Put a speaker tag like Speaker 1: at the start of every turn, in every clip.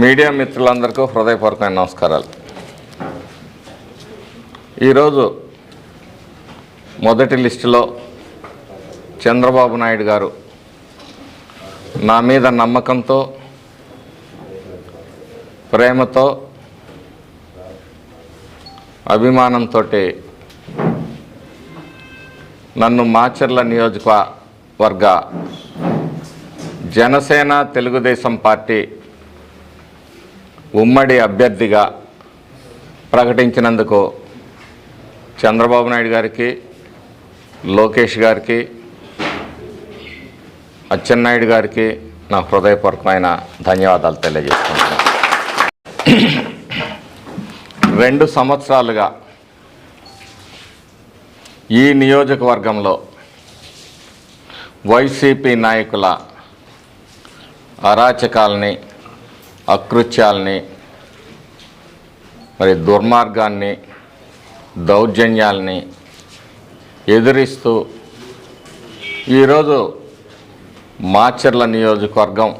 Speaker 1: Media మిత్రులందరికీ హృదయపూర్వకమైన నమస్కారాలు. ఈరోజు మొదటి లిస్టులో చంద్రబాబు నాయుడు గారు నా మీద నమ్మకంతో, ప్రేమతో, అభిమానంతో నన్ను మాచర్ల నియోజకవర్గ జనసేన తెలుగుదేశం పార్టీ ఉమ్మడి అభ్యర్థిగా ప్రకటించినందుకు చంద్రబాబు నాయుడు గారికి, లోకేష్ గారికి, అచ్చెన్నాయుడు గారికి నా హృదయపూర్వకమైన ధన్యవాదాలు తెలియజేస్తున్నాను. 2 సంవత్సరాలుగా ఈ నియోజకవర్గంలో వైసీపీ నాయకుల అరాచకాలని, అకృత్యాలని, మరి దుర్మార్గాన్ని, దౌర్జన్యాలని ఎదిరిస్తూ ఈరోజు మాచర్ల నియోజకవర్గం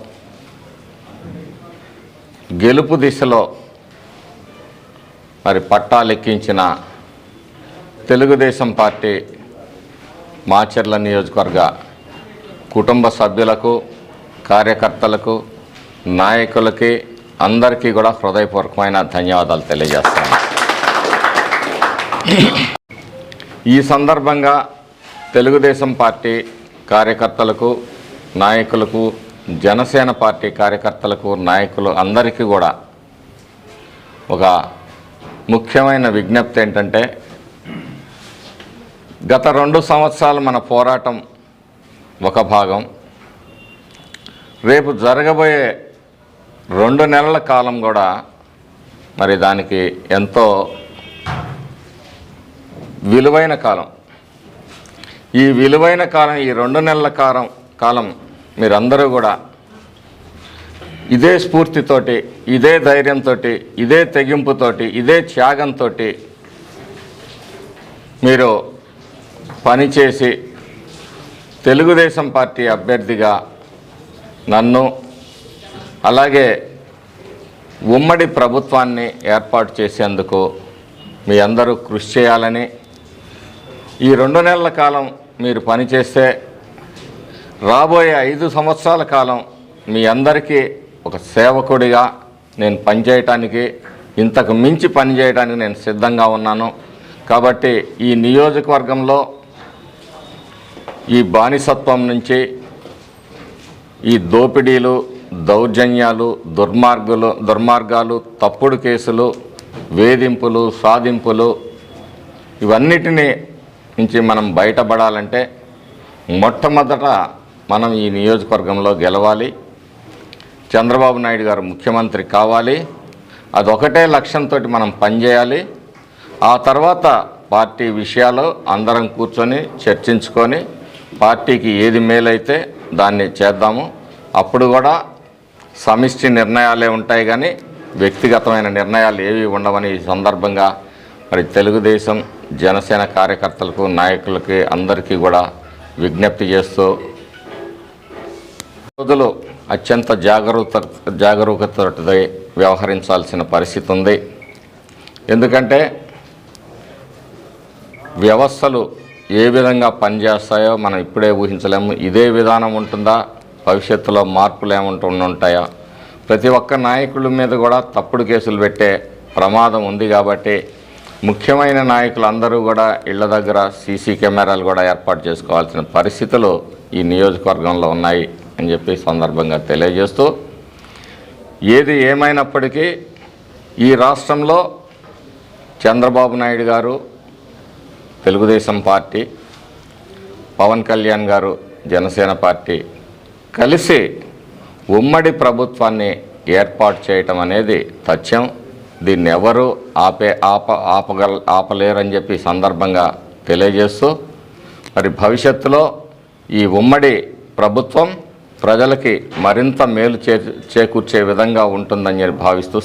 Speaker 1: గెలుపు దిశలో మరి పట్టాలెక్కించిన తెలుగుదేశం పార్టీ మాచర్ల నియోజకవర్గ కుటుంబ సభ్యులకు, కార్యకర్తలకు, నాయకులకి అందరికీ కూడా హృదయపూర్వకమైన ధన్యవాదాలు తెలియజేస్తాను. ఈ సందర్భంగా తెలుగుదేశం పార్టీ కార్యకర్తలకు, నాయకులకు, జనసేన పార్టీ కార్యకర్తలకు, నాయకులు అందరికీ కూడా ఒక ముఖ్యమైన విజ్ఞప్తి ఏంటంటే, గత 2 సంవత్సరాలు మన పోరాటం ఒక భాగం, రేపు జరగబోయే 2 నెలల కాలం కూడా మరి దానికి ఎంతో విలువైన కాలం. ఈ విలువైన కాలం, ఈ 2 నెలల కాలం మీరందరూ కూడా ఇదే స్ఫూర్తితోటి, ఇదే ధైర్యంతో, ఇదే తెగింపుతోటి, ఇదే త్యాగంతో మీరు పనిచేసి తెలుగుదేశం పార్టీ అభ్యర్థిగా నన్ను, అలాగే ఉమ్మడి ప్రభుత్వాన్ని ఏర్పాటు చేసేందుకు మీ అందరూ కృషి చేయాలని, ఈ 2 నెలల కాలం మీరు పనిచేస్తే రాబోయే 5 సంవత్సరాల కాలం మీ అందరికీ ఒక సేవకుడిగా నేను పనిచేయటానికి, ఇంతకు మించి పనిచేయడానికి నేను సిద్ధంగా ఉన్నాను. కాబట్టి ఈ నియోజకవర్గంలో ఈ బానిసత్వం నుంచి, ఈ దోపిడీలు, దౌర్జన్యాలు, దుర్మార్గాలు, తప్పుడు కేసులు, వేధింపులు, సాధింపులు, ఇవన్నిటినీ నుంచి మనం బయటపడాలంటే మొట్టమొదట మనం ఈ నియోజకవర్గంలో గెలవాలి, చంద్రబాబు నాయుడు గారు ముఖ్యమంత్రి కావాలి. అదొకటే లక్ష్యంతో మనం పనిచేయాలి. ఆ తర్వాత పార్టీ విషయాలు అందరం కూర్చొని చర్చించుకొని పార్టీకి ఏది మేలైతే దాన్ని చేద్దాము. అప్పుడు కూడా సమిష్టి నిర్ణయాలే ఉంటాయి, కానీ వ్యక్తిగతమైన నిర్ణయాలు ఏవి ఉండవని ఈ సందర్భంగా మరి తెలుగుదేశం, జనసేన కార్యకర్తలకు, నాయకులకి అందరికీ కూడా విజ్ఞప్తి చేస్తూ, రోజులు అత్యంత జాగరూకతతో వ్యవహరించాల్సిన పరిస్థితి ఉంది. ఎందుకంటే వ్యవస్థలు ఏ విధంగా పనిచేస్తాయో మనం ఇప్పుడే ఊహించలేము. ఇదే విధానం ఉంటుందా, భవిష్యత్తులో మార్పులు ఏముంటాయో, ప్రతి ఒక్క నాయకుల మీద కూడా తప్పుడు కేసులు పెట్టే ప్రమాదం ఉంది. కాబట్టి ముఖ్యమైన నాయకులు అందరూ కూడా ఇళ్ల దగ్గర సీసీ కెమెరాలు కూడా ఏర్పాటు చేసుకోవాల్సిన పరిస్థితులు ఈ నియోజకవర్గంలో ఉన్నాయి అని చెప్పి సందర్భంగా తెలియజేస్తూ, ఏది ఏమైనప్పటికీ ఈ రాష్ట్రంలో చంద్రబాబు నాయుడు గారు, తెలుగుదేశం పార్టీ, పవన్ కళ్యాణ్ గారు, జనసేన పార్టీ కలిసి ఉమ్మడి ప్రభుత్వాన్ని ఏర్పాటు చేయటం అనేది తథ్యం. దీన్ని ఎవరు ఆపలేరని చెప్పి సందర్భంగా తెలియజేస్తూ, మరి భవిష్యత్తులో ఈ ఉమ్మడి ప్రభుత్వం ప్రజలకి మరింత మేలు చేకూర్చే విధంగా ఉంటుందని భావిస్తూ